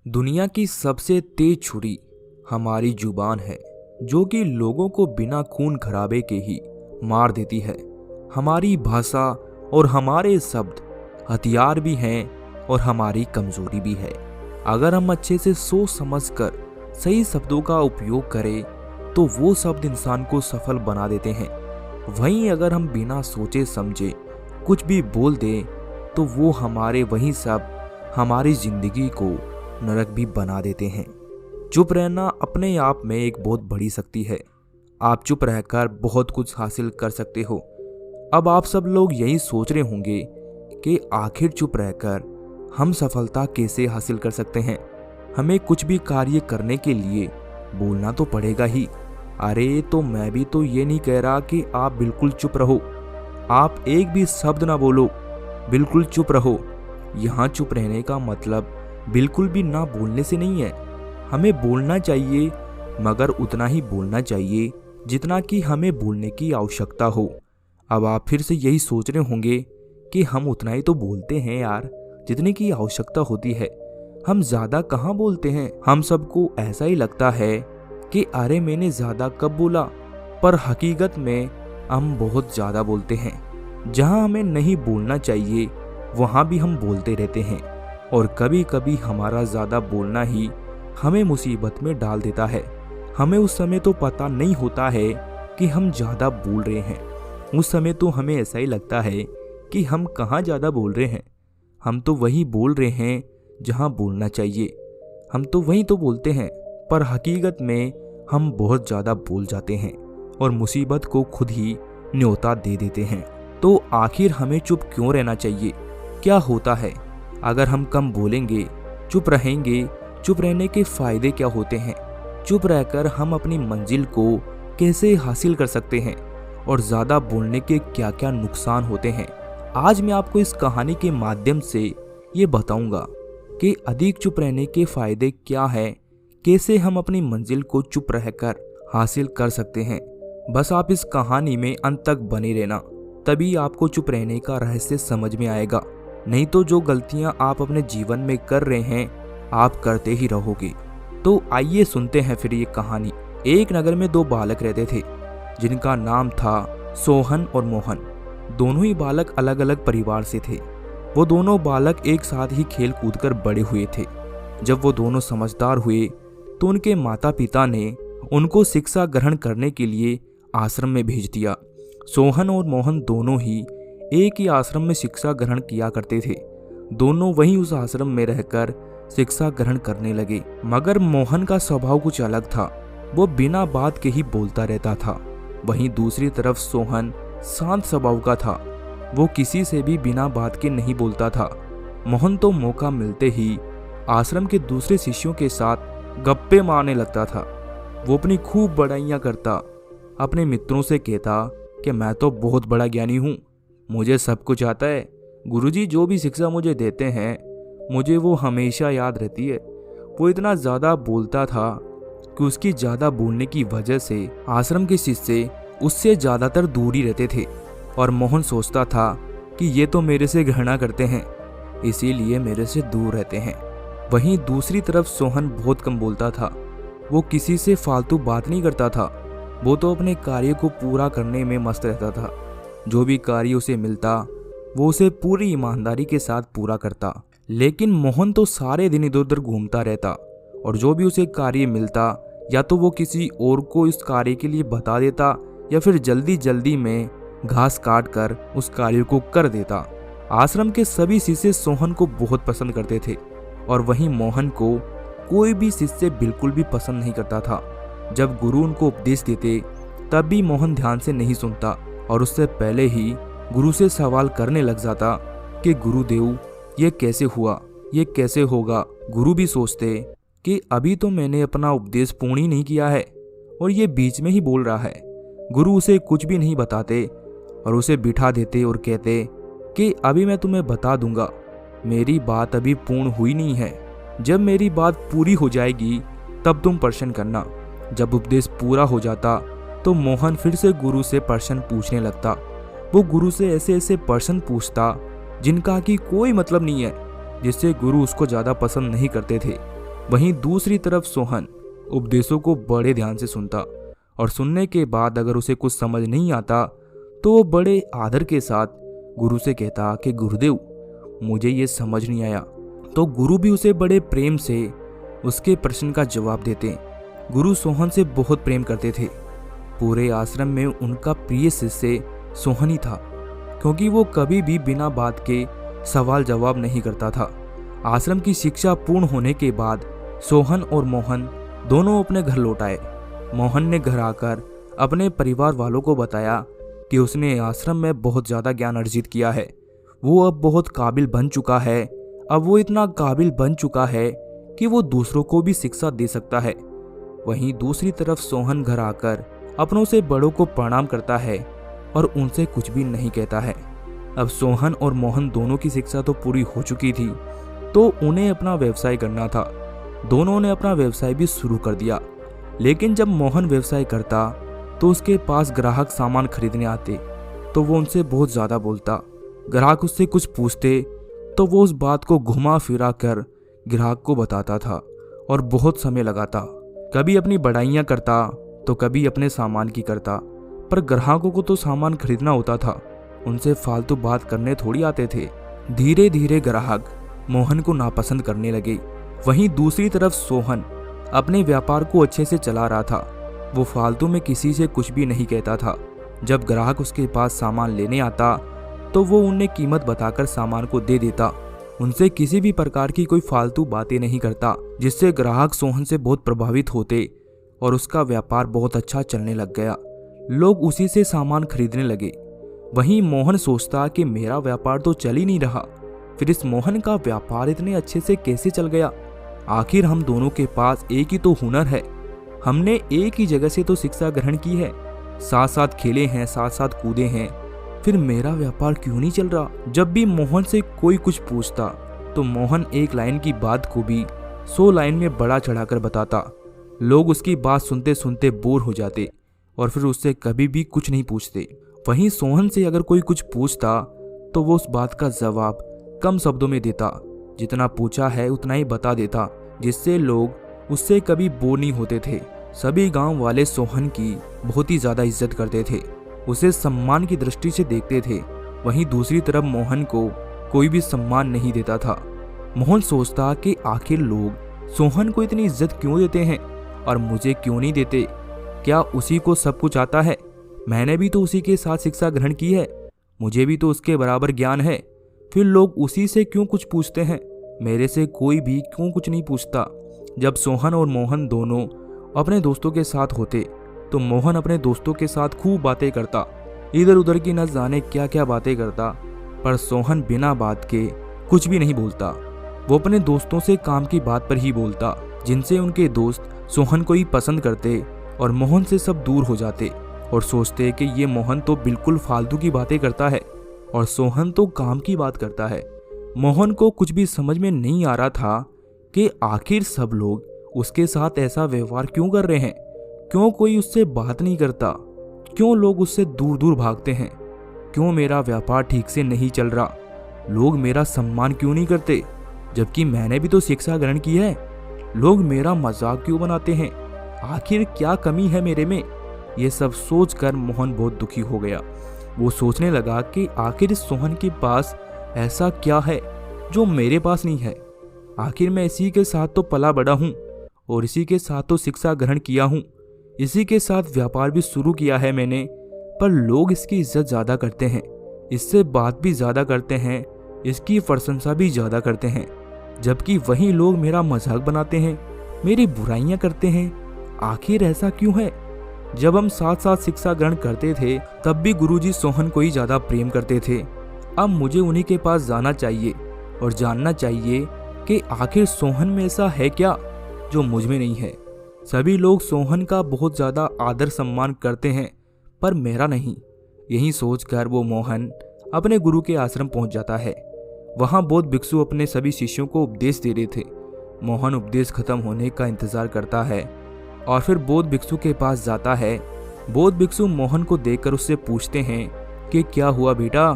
दुनिया की सबसे तेज छुरी हमारी जुबान है, जो कि लोगों को बिना खून खराबे के ही मार देती है। हमारी भाषा और हमारे शब्द हथियार भी हैं और हमारी कमजोरी भी है। अगर हम अच्छे से सोच समझकर सही शब्दों का उपयोग करें तो वो शब्द इंसान को सफल बना देते हैं। वहीं अगर हम बिना सोचे समझे कुछ भी बोल दें तो वो हमारे वही शब्द हमारी जिंदगी को नरक भी बना देते हैं। चुप रहना अपने आप में एक बहुत बड़ी शक्ति है। आप चुप रहकर बहुत कुछ हासिल कर सकते हो। अब आप सब लोग यही सोच रहे होंगे कि आखिर चुप रहकर हम सफलता कैसे हासिल कर सकते हैं। हमें कुछ भी कार्य करने के लिए बोलना तो पड़ेगा ही। अरे तो मैं भी तो ये नहीं कह रहा कि आप बिल्कुल चुप रहो, आप एक भी शब्द ना बोलो, बिल्कुल चुप रहो। यहाँ चुप रहने का मतलब बिल्कुल भी ना बोलने से नहीं है। हमें बोलना चाहिए, मगर उतना ही बोलना चाहिए जितना कि हमें बोलने की आवश्यकता हो। अब आप फिर से यही सोच रहे होंगे कि हम उतना ही तो बोलते हैं यार जितने की आवश्यकता होती है, हम ज़्यादा कहाँ बोलते हैं। हम सबको ऐसा ही लगता है कि अरे मैंने ज़्यादा कब बोला, पर हकीकत में हम बहुत ज़्यादा बोलते हैं। जहाँ हमें नहीं बोलना चाहिए वहाँ भी हम बोलते रहते हैं, और कभी कभी हमारा ज़्यादा बोलना ही हमें मुसीबत में डाल देता है। हमें उस समय तो पता नहीं होता है कि हम ज़्यादा बोल रहे हैं। उस समय तो हमें ऐसा ही लगता है कि हम कहाँ ज़्यादा बोल रहे हैं, हम तो वही बोल रहे हैं जहाँ बोलना चाहिए। हम तो वही तो बोलते हैं, पर हकीकत में हम बहुत ज़्यादा बोल जाते हैं और मुसीबत को खुद ही न्योता दे देते हैं। तो आखिर हमें चुप क्यों रहना चाहिए? क्या होता है अगर हम कम बोलेंगे, चुप रहेंगे? चुप रहने के फायदे क्या होते हैं? चुप रहकर हम अपनी मंजिल को कैसे हासिल कर सकते हैं? और ज़्यादा बोलने के क्या क्या नुकसान होते हैं? आज मैं आपको इस कहानी के माध्यम से ये बताऊंगा कि अधिक चुप रहने के फायदे क्या हैं, कैसे हम अपनी मंजिल को चुप रहकर हासिल कर सकते हैं। बस आप इस कहानी में अंत तक बने रहना, तभी आपको चुप रहने का रहस्य समझ में आएगा। नहीं तो जो गलतियां आप अपने जीवन में कर रहे हैं आप करते ही रहोगे। तो आइए सुनते हैं फिर ये कहानी। एक नगर में दो बालक रहते थे जिनका नाम था सोहन और मोहन। दोनों ही बालक अलग अलग परिवार से थे। वो दोनों बालक एक साथ ही खेल कूद कर बड़े हुए थे। जब वो दोनों समझदार हुए तो उनके माता पिता ने उनको शिक्षा ग्रहण करने के लिए आश्रम में भेज दिया। सोहन और मोहन दोनों ही एक ही आश्रम में शिक्षा ग्रहण किया करते थे। दोनों वहीं उस आश्रम में रहकर शिक्षा ग्रहण करने लगे। मगर मोहन का स्वभाव कुछ अलग था, वो बिना बात के ही बोलता रहता था। वहीं दूसरी तरफ सोहन शांत स्वभाव का था, वो किसी से भी बिना बात के नहीं बोलता था। मोहन तो मौका मिलते ही आश्रम के दूसरे शिष्यों के साथ गप्पे मारने लगता था। वो अपनी खूब बड़ाइयाँ करता, अपने मित्रों से कहता कि मैं तो बहुत बड़ा ज्ञानी हूँ, मुझे सब कुछ आता है। गुरुजी जो भी शिक्षा मुझे देते हैं मुझे वो हमेशा याद रहती है। वो इतना ज़्यादा बोलता था कि उसकी ज़्यादा बोलने की वजह से आश्रम के शिष्य उससे ज़्यादातर दूर ही रहते थे। और मोहन सोचता था कि ये तो मेरे से घृणा करते हैं, इसीलिए मेरे से दूर रहते हैं। वहीं दूसरी तरफ सोहन बहुत कम बोलता था, वो किसी से फालतू बात नहीं करता था। वो तो अपने कार्य को पूरा करने में मस्त रहता था। जो भी कार्य उसे मिलता वो उसे पूरी ईमानदारी के साथ पूरा करता। लेकिन मोहन तो सारे दिन इधर उधर घूमता रहता, और जो भी उसे कार्य मिलता या तो वो किसी और को इस कार्य के लिए बता देता या फिर जल्दी जल्दी में घास काट कर उस कार्य को कर देता। आश्रम के सभी शिष्य सोहन को बहुत पसंद करते थे, और वहीं मोहन को कोई भी शिष्य बिल्कुल भी पसंद नहीं करता था। जब गुरु उनको उपदेश देते तब भी मोहन ध्यान से नहीं सुनता, और उससे पहले ही गुरु से सवाल करने लग जाता कि गुरुदेव ये कैसे हुआ, ये कैसे होगा। गुरु भी सोचते कि अभी तो मैंने अपना उपदेश पूर्ण ही नहीं किया है और ये बीच में ही बोल रहा है। गुरु उसे कुछ भी नहीं बताते और उसे बिठा देते और कहते कि अभी मैं तुम्हें बता दूंगा, मेरी बात अभी पूर्ण हुई नहीं है, जब मेरी बात पूरी हो जाएगी तब तुम प्रश्न करना। जब उपदेश पूरा हो जाता तो मोहन फिर से गुरु से प्रश्न पूछने लगता। वो गुरु से ऐसे ऐसे प्रश्न पूछता जिनका कि कोई मतलब नहीं है, जिससे गुरु उसको ज़्यादा पसंद नहीं करते थे। वहीं दूसरी तरफ सोहन उपदेशों को बड़े ध्यान से सुनता और सुनने के बाद अगर उसे कुछ समझ नहीं आता तो वो बड़े आदर के साथ गुरु से कहता कि गुरुदेव मुझे ये समझ नहीं आया। तो गुरु भी उसे बड़े प्रेम से उसके प्रश्न का जवाब देते। गुरु सोहन से बहुत प्रेम करते थे। पूरे आश्रम में उनका प्रिय शिष्य सोहन ही था, क्योंकि वो कभी भी बिना बात के सवाल जवाब नहीं करता था। आश्रम की शिक्षा पूर्ण होने के बाद सोहन और मोहन दोनों अपने घर लौट आए। मोहन ने घर आकर अपने परिवार वालों को बताया कि उसने आश्रम में बहुत ज़्यादा ज्ञान अर्जित किया है। वो अब बहुत काबिल बन चुका है। अब वो इतना काबिल बन चुका है कि वो दूसरों को भी शिक्षा दे सकता है। वहीं दूसरी तरफ सोहन घर आकर अपनों से बड़ों को प्रणाम करता है और उनसे कुछ भी नहीं कहता है। अब सोहन और मोहन दोनों की शिक्षा तो पूरी हो चुकी थी, तो उन्हें अपना व्यवसाय करना था। दोनों ने अपना व्यवसाय भी शुरू कर दिया। लेकिन जब मोहन व्यवसाय करता तो उसके पास ग्राहक सामान खरीदने आते तो वो उनसे बहुत ज़्यादा बोलता। ग्राहक उससे कुछ पूछते तो वो उस बात को घुमा फिरा कर ग्राहक को बताता था और बहुत समय लगाता। कभी अपनी बढ़ाइयाँ करता तो कभी अपने सामान की करता, पर ग्राहकों को तो सामान खरीदना होता था, उनसे फालतू बात करने थोड़ी आते थे। धीरे धीरे ग्राहक मोहन को नापसंद करने लगे। वहीं दूसरी तरफ सोहन अपने व्यापार को अच्छे से चला रहा था। वो फालतू में किसी से कुछ भी नहीं कहता था। जब ग्राहक उसके पास सामान लेने आता तो वो उन्हें कीमत बताकर सामान को दे देता। उनसे किसी भी प्रकार की कोई फालतू बातें नहीं करता, जिससे ग्राहक सोहन से बहुत प्रभावित होते और उसका व्यापार बहुत अच्छा चलने लग गया। लोग उसी से सामान खरीदने लगे। वहीं मोहन सोचता कि मेरा व्यापार तो चल ही नहीं रहा, फिर इस मोहन का व्यापार इतने अच्छे से कैसे चल गया। आखिर हम दोनों के पास एक ही तो हुनर है, हमने एक ही जगह से तो शिक्षा ग्रहण की है, साथ साथ खेले हैं, साथ साथ कूदे हैं, फिर मेरा व्यापार क्यों नहीं चल रहा। जब भी मोहन से कोई कुछ पूछता तो मोहन एक लाइन की बात को भी 100 लाइन में बड़ा चढ़ाकर बताता। लोग उसकी बात सुनते सुनते बोर हो जाते और फिर उससे कभी भी कुछ नहीं पूछते। वहीं सोहन से अगर कोई कुछ पूछता तो वो उस बात का जवाब कम शब्दों में देता, जितना पूछा है उतना ही बता देता, जिससे लोग उससे कभी बोर नहीं होते थे। सभी गांव वाले सोहन की बहुत ही ज़्यादा इज्जत करते थे, उसे सम्मान की दृष्टि से देखते थे। वहीं दूसरी तरफ मोहन को कोई भी सम्मान नहीं देता था। मोहन सोचता कि आखिर लोग सोहन को इतनी इज्जत क्यों देते हैं और मुझे क्यों नहीं देते। क्या उसी को सब कुछ आता है? मैंने भी तो उसी के साथ शिक्षा ग्रहण की है, मुझे भी तो उसके बराबर ज्ञान है, फिर लोग उसी से क्यों कुछ पूछते हैं, मेरे से कोई भी क्यों कुछ नहीं पूछता। जब सोहन और मोहन दोनों अपने दोस्तों के साथ होते तो मोहन अपने दोस्तों के साथ खूब बातें करता, इधर उधर की न जाने क्या क्या बातें करता, पर सोहन बिना बात के कुछ भी नहीं बोलता। वो अपने दोस्तों से काम की बात पर ही बोलता, जिनसे उनके दोस्त सोहन को ही पसंद करते और मोहन से सब दूर हो जाते और सोचते कि ये मोहन तो बिल्कुल फालतू की बातें करता है और सोहन तो काम की बात करता है। मोहन को कुछ भी समझ में नहीं आ रहा था कि आखिर सब लोग उसके साथ ऐसा व्यवहार क्यों कर रहे हैं, क्यों कोई उससे बात नहीं करता, क्यों लोग उससे दूर दूर भागते हैं, क्यों मेरा व्यापार ठीक से नहीं चल रहा, लोग मेरा सम्मान क्यों नहीं करते, जबकि मैंने भी तो शिक्षा ग्रहण की है, लोग मेरा मजाक क्यों बनाते हैं, आखिर क्या कमी है मेरे में। ये सब सोचकर मोहन बहुत दुखी हो गया। वो सोचने लगा कि आखिर इस सोहन के पास ऐसा क्या है जो मेरे पास नहीं है। आखिर मैं इसी के साथ तो पला बड़ा हूँ और इसी के साथ तो शिक्षा ग्रहण किया हूँ, इसी के साथ व्यापार भी शुरू किया है मैंने, पर लोग इसकी इज्जत ज़्यादा करते हैं, इससे बात भी ज़्यादा करते हैं, इसकी प्रशंसा भी ज़्यादा करते हैं, जबकि वही लोग मेरा मजाक बनाते हैं, मेरी बुराइयां करते हैं। आखिर ऐसा क्यों है? जब हम साथ साथ शिक्षा ग्रहण करते थे तब भी गुरुजी सोहन को ही ज़्यादा प्रेम करते थे। अब मुझे उन्हीं के पास जाना चाहिए और जानना चाहिए कि आखिर सोहन में ऐसा है क्या जो मुझ में नहीं है। सभी लोग सोहन का बहुत ज़्यादा आदर सम्मान करते हैं, पर मेरा नहीं। यही सोचकर वो मोहन अपने गुरु के आश्रम पहुंच जाता है। वहां बौद्ध भिक्षु अपने सभी शिष्यों को उपदेश दे रहे थे। मोहन उपदेश खत्म होने का इंतजार करता है और फिर बौद्ध भिक्षु के पास जाता है। बौद्ध भिक्षु मोहन को देखकर उससे पूछते हैं कि क्या हुआ बेटा।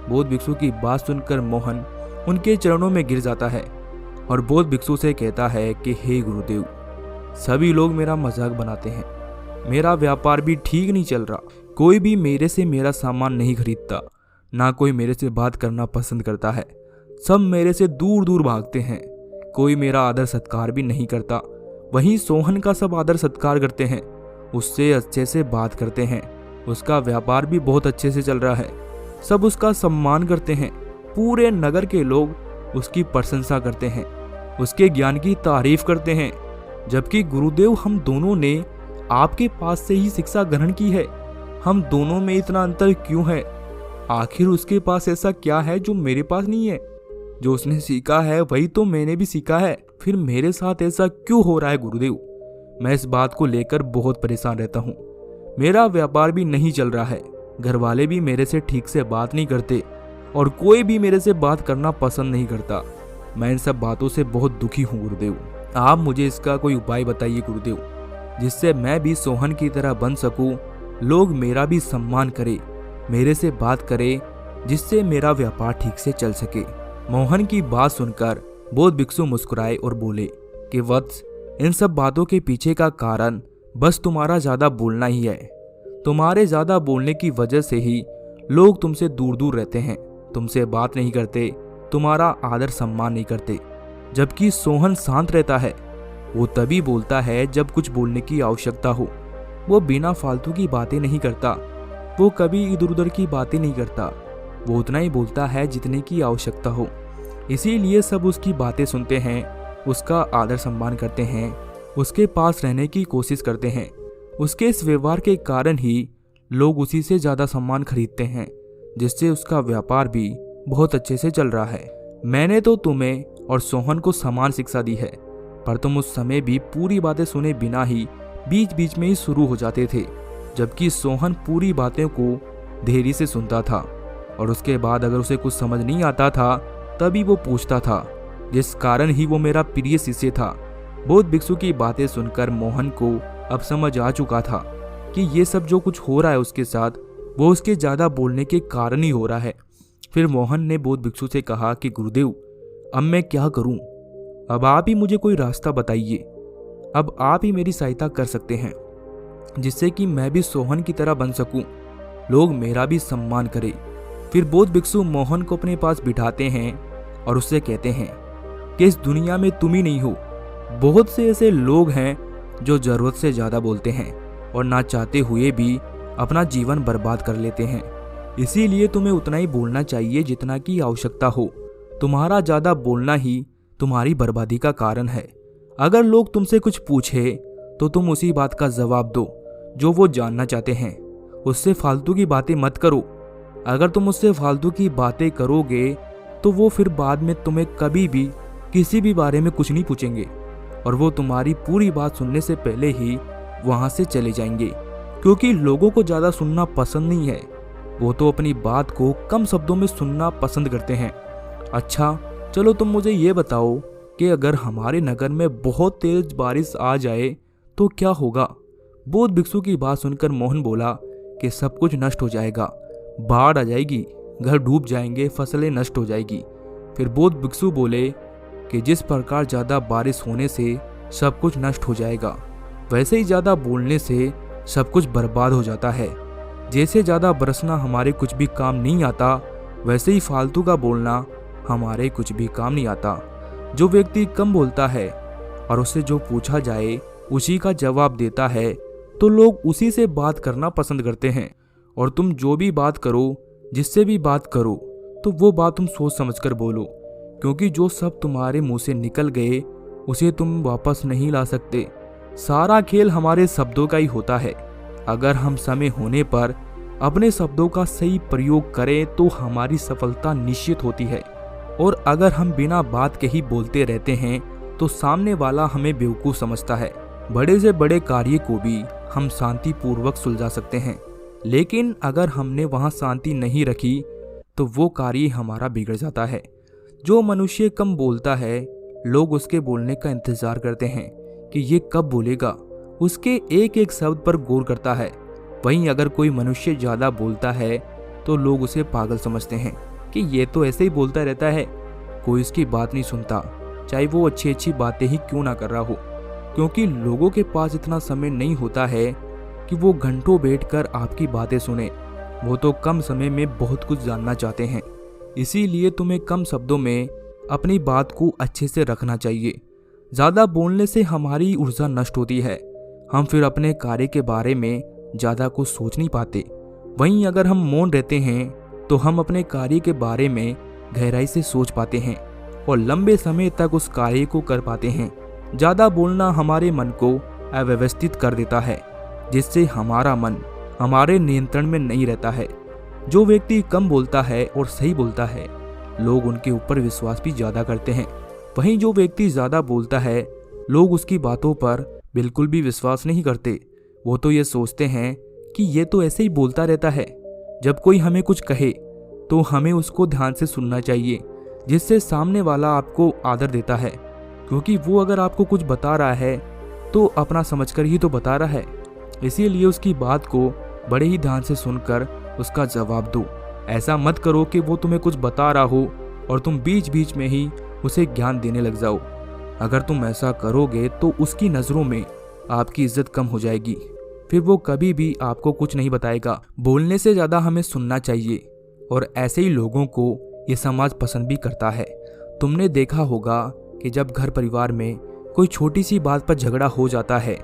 बौद्ध भिक्षु की बात सुनकर मोहन उनके चरणों में गिर जाता है और बौद्ध भिक्षु से कहता है कि हे गुरुदेव, सभी लोग मेरा मजाक बनाते हैं, मेरा व्यापार भी ठीक नहीं चल रहा, कोई भी मेरे से मेरा सामान नहीं खरीदता, ना कोई मेरे से बात करना पसंद करता है, सब मेरे से दूर दूर भागते हैं, कोई मेरा आदर सत्कार भी नहीं करता। वहीं सोहन का सब आदर सत्कार करते हैं, उससे अच्छे से बात करते हैं, उसका व्यापार भी बहुत अच्छे से चल रहा है, सब उसका सम्मान करते हैं, पूरे नगर के लोग उसकी प्रशंसा करते हैं, उसके ज्ञान की तारीफ करते हैं। जबकि गुरुदेव, हम दोनों ने आपके पास से ही शिक्षा ग्रहण की है, हम दोनों में इतना अंतर क्यों है? आखिर उसके पास ऐसा क्या है जो मेरे पास नहीं है? जो उसने सीखा है वही तो मैंने भी सीखा है, फिर मेरे साथ ऐसा क्यों हो रहा है गुरुदेव? मैं इस बात को लेकर बहुत परेशान रहता हूँ। मेरा व्यापार भी नहीं चल रहा है, घर वाले भी मेरे से ठीक से बात नहीं करते और कोई भी मेरे से बात करना पसंद नहीं करता। मैं इन सब बातों से बहुत दुखी हूँ गुरुदेव। आप मुझे इसका कोई उपाय बताइए गुरुदेव, जिससे मैं भी सोहन की तरह बन सकूं, लोग मेरा भी सम्मान करें, मेरे से बात करें, जिससे मेरा व्यापार ठीक से चल सके। मोहन की बात सुनकर बौद्ध भिक्षु मुस्कुराए और बोले कि वत्स, इन सब बातों के पीछे का कारण बस तुम्हारा ज्यादा बोलना ही है। तुम्हारे ज्यादा बोलने की वजह से ही लोग तुमसे दूर दूर रहते हैं, तुमसे बात नहीं करते, तुम्हारा आदर सम्मान नहीं करते। जबकि सोहन शांत रहता है, वो तभी बोलता है जब कुछ बोलने की आवश्यकता हो। वो बिना फालतू की बातें नहीं करता, वो कभी इधर उधर की बातें नहीं करता, वो उतना ही बोलता है जितने की आवश्यकता हो। इसीलिए सब उसकी बातें सुनते हैं, उसका आदर सम्मान करते हैं, उसके पास रहने की कोशिश करते हैं। उसके इस व्यवहार के कारण ही लोग उसी से ज़्यादा सम्मान खरीदते हैं, जिससे उसका व्यापार भी बहुत अच्छे से चल रहा है। मैंने तो तुम्हें और सोहन को समान शिक्षा दी है, पर तुम उस समय भी पूरी बातें सुने बिना ही बीच बीच में ही शुरू हो जाते थे। जबकि सोहन पूरी बातें को धैर्य से सुनता था और उसके बाद अगर उसे कुछ समझ नहीं आता था तभी वो पूछता था, जिस कारण ही वो मेरा प्रिय शिष्य था। बौद्ध भिक्षु की बातें सुनकर मोहन को अब समझ आ चुका था कि ये सब जो कुछ हो रहा है उसके साथ, वो उसके ज़्यादा बोलने के कारण ही हो रहा है। फिर मोहन ने बौद्ध भिक्षु से कहा कि गुरुदेव, अब मैं क्या करूं? अब आप ही मुझे कोई रास्ता बताइए, अब आप ही मेरी सहायता कर सकते हैं, जिससे कि मैं भी सोहन की तरह बन सकूं, लोग मेरा भी सम्मान करें। फिर बौद्ध भिक्षु मोहन को अपने पास बिठाते हैं और उससे कहते हैं कि इस दुनिया में तुम ही नहीं हो, बहुत से ऐसे लोग हैं जो जरूरत से ज़्यादा बोलते हैं और ना चाहते हुए भी अपना जीवन बर्बाद कर लेते हैं। इसीलिए तुम्हें उतना ही बोलना चाहिए जितना की आवश्यकता हो। तुम्हारा ज़्यादा बोलना ही तुम्हारी बर्बादी का कारण है। अगर लोग तुमसे कुछ पूछे तो तुम उसी बात का जवाब दो जो वो जानना चाहते हैं, उससे फालतू की बातें मत करो। अगर तुम उससे फालतू की बातें करोगे तो वो फिर बाद में तुम्हें कभी भी किसी भी बारे में कुछ नहीं पूछेंगे और वो तुम्हारी पूरी बात सुनने से पहले ही वहाँ से चले जाएंगे, क्योंकि लोगों को ज़्यादा सुनना पसंद नहीं है, वो तो अपनी बात को कम शब्दों में सुनना पसंद करते हैं। अच्छा चलो तुम मुझे ये बताओ कि अगर हमारे नगर में बहुत तेज बारिश आ जाए तो क्या होगा? बौद्ध भिक्षु की बात सुनकर मोहन बोला कि सब कुछ नष्ट हो जाएगा, बाढ़ आ जाएगी, घर डूब जाएंगे, फसलें नष्ट हो जाएगी। फिर बौद्ध भिक्षु बोले कि जिस प्रकार ज़्यादा बारिश होने से सब कुछ नष्ट हो जाएगा, वैसे ही ज़्यादा बोलने से सब कुछ बर्बाद हो जाता है। जैसे ज़्यादा बरसना हमारे कुछ भी काम नहीं आता, वैसे ही फालतू का बोलना हमारे कुछ भी काम नहीं आता। जो व्यक्ति कम बोलता है और उससे जो पूछा जाए उसी का जवाब देता है तो लोग उसी से बात करना पसंद करते हैं। और तुम जो भी बात करो, जिससे भी बात करो, तो वो बात तुम सोच समझकर बोलो, क्योंकि जो सब तुम्हारे मुंह से निकल गए उसे तुम वापस नहीं ला सकते। सारा खेल हमारे शब्दों का ही होता है। अगर हम समय होने पर अपने शब्दों का सही प्रयोग करें तो हमारी सफलता निश्चित होती है, और अगर हम बिना बात के ही बोलते रहते हैं तो सामने वाला हमें बेवकूफ़ समझता है। बड़े से बड़े कार्य को भी हम शांति पूर्वक सुलझा सकते हैं, लेकिन अगर हमने वहाँ शांति नहीं रखी तो वो कार्य हमारा बिगड़ जाता है। जो मनुष्य कम बोलता है, लोग उसके बोलने का इंतजार करते हैं कि ये कब बोलेगा, उसके एक एक शब्द पर गौर करता है। वहीं अगर कोई मनुष्य ज़्यादा बोलता है तो लोग उसे पागल समझते हैं कि ये तो ऐसे ही बोलता रहता है, कोई इसकी बात नहीं सुनता। चाहे वो अच्छी अच्छी बातें ही क्यों ना कर रहा हो, क्योंकि लोगों के पास इतना समय नहीं होता है कि वो घंटों बैठकर आपकी बातें सुने। वो तो कम समय में बहुत कुछ जानना चाहते हैं। इसीलिए तुम्हें कम शब्दों में अपनी बात को अच्छे से रखना चाहिए। ज़्यादा बोलने से हमारी ऊर्जा नष्ट होती है, हम फिर अपने कार्य के बारे में ज़्यादा कुछ सोच नहीं पाते। वहीं अगर हम मौन रहते हैं तो हम अपने कार्य के बारे में गहराई से सोच पाते हैं और लंबे समय तक उस कार्य को कर पाते हैं। ज़्यादा बोलना हमारे मन को अव्यवस्थित कर देता है, जिससे हमारा मन हमारे नियंत्रण में नहीं रहता है। जो व्यक्ति कम बोलता है और सही बोलता है, लोग उनके ऊपर विश्वास भी ज़्यादा करते हैं। वहीं जो व्यक्ति ज़्यादा बोलता है, लोग उसकी बातों पर बिल्कुल भी विश्वास नहीं करते। वो तो ये सोचते हैं कि ये तो ऐसे ही बोलता रहता है। जब कोई हमें कुछ कहे तो हमें उसको ध्यान से सुनना चाहिए, जिससे सामने वाला आपको आदर देता है, क्योंकि वो अगर आपको कुछ बता रहा है तो अपना समझकर ही तो बता रहा है। इसीलिए उसकी बात को बड़े ही ध्यान से सुनकर उसका जवाब दो। ऐसा मत करो कि वो तुम्हें कुछ बता रहा हो और तुम बीच बीच में ही उसे ज्ञान देने लग जाओ। अगर तुम ऐसा करोगे तो उसकी नज़रों में आपकी इज्जत कम हो जाएगी, फिर वो कभी भी आपको कुछ नहीं बताएगा। बोलने से ज़्यादा हमें सुनना चाहिए, और ऐसे ही लोगों को ये समाज पसंद भी करता है। तुमने देखा होगा कि जब घर परिवार में कोई छोटी सी बात पर झगड़ा हो जाता है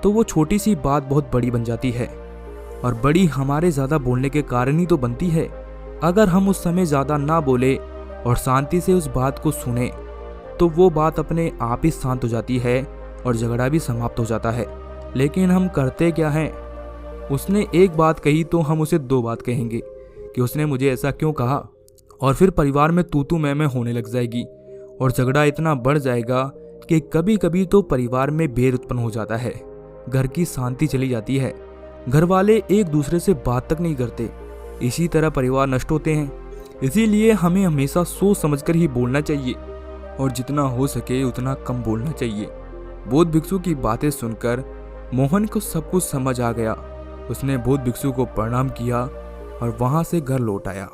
तो वो छोटी सी बात बहुत बड़ी बन जाती है, और बड़ी हमारे ज़्यादा बोलने के कारण ही तो बनती है। अगर हम उस समय ज़्यादा ना बोले और शांति से उस बात को सुने तो वो बात अपने आप ही शांत हो जाती है और झगड़ा भी समाप्त हो जाता है। लेकिन हम करते क्या हैं, उसने एक बात कही तो हम उसे दो बात कहेंगे कि उसने मुझे ऐसा क्यों कहा, और फिर परिवार में तू तू मैं होने लग जाएगी और झगड़ा इतना बढ़ जाएगा कि कभी कभी तो परिवार में भेद उत्पन्न हो जाता है, घर की शांति चली जाती है, घर वाले एक दूसरे से बात तक नहीं करते। इसी तरह परिवार नष्ट होते हैं। इसीलिए हमें हमेशा सोच समझकर ही बोलना चाहिए और जितना हो सके उतना कम बोलना चाहिए। बौद्ध भिक्षु की बातें सुनकर मोहन को सब कुछ समझ आ गया। उसने बौद्ध भिक्षु को प्रणाम किया और वहां से घर लौट आया।